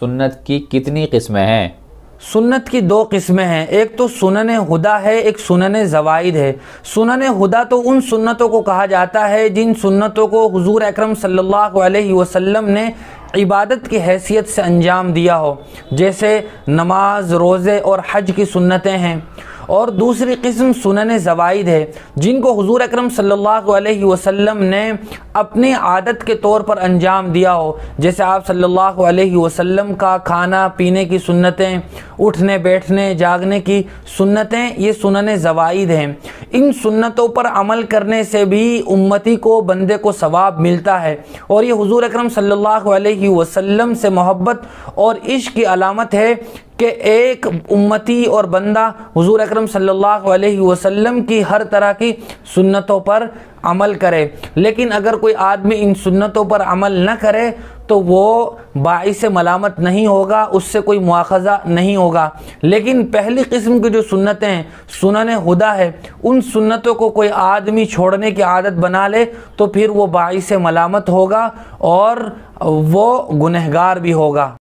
सुन्नत की कितनी किस्में हैं? सुन्नत की दो किस्में हैं, एक तो सुनन हुदा है, एक सुनन ज़वाइद है। सुनन हुदा तो उन सुन्नतों को कहा जाता है जिन सुन्नतों को हुजूर अकरम सल्लल्लाहु अलैहि वसल्लम ने इबादत की हैसियत से अंजाम दिया हो, जैसे नमाज, रोज़े और हज की सुन्नतें हैं। और दूसरी किस्म सुनन ज़वाइद है, जिनको हुजूर अकरम सल्लल्लाहु अलैहि वसल्लम ने अपनी आदत के तौर पर अंजाम दिया हो, जैसे आप सल्लल्लाहु अलैहि वसल्लम का खाना पीने की सुन्नतें, उठने बैठने जागने की सुन्नतें, ये सुनन ज़वाइद हैं। इन सुन्नतों पर अमल करने से भी उम्मती को, बंदे को सवाब मिलता है और ये हुजूर अकरम सल्लल्लाहु अलैहि वसल्लम से मोहब्बत और इश्क की अलामत है कि एक उम्मती और बंदा हुजूर अकरम सल्लल्लाहु अलैहि वसल्लम की हर तरह की सुन्नतों पर अमल करे। लेकिन अगर कोई आदमी इन सुन्नतों पर अमल न करे तो वो बाइस मलामत नहीं होगा, उससे कोई मुआखज़ा नहीं होगा। लेकिन पहली किस्म की जो सुन्नतें हैं, सुनन हुदा है, उन सुन्नतों को कोई आदमी छोड़ने की आदत बना ले तो फिर वो बाइस मलामत होगा और वो गुनहगार भी होगा।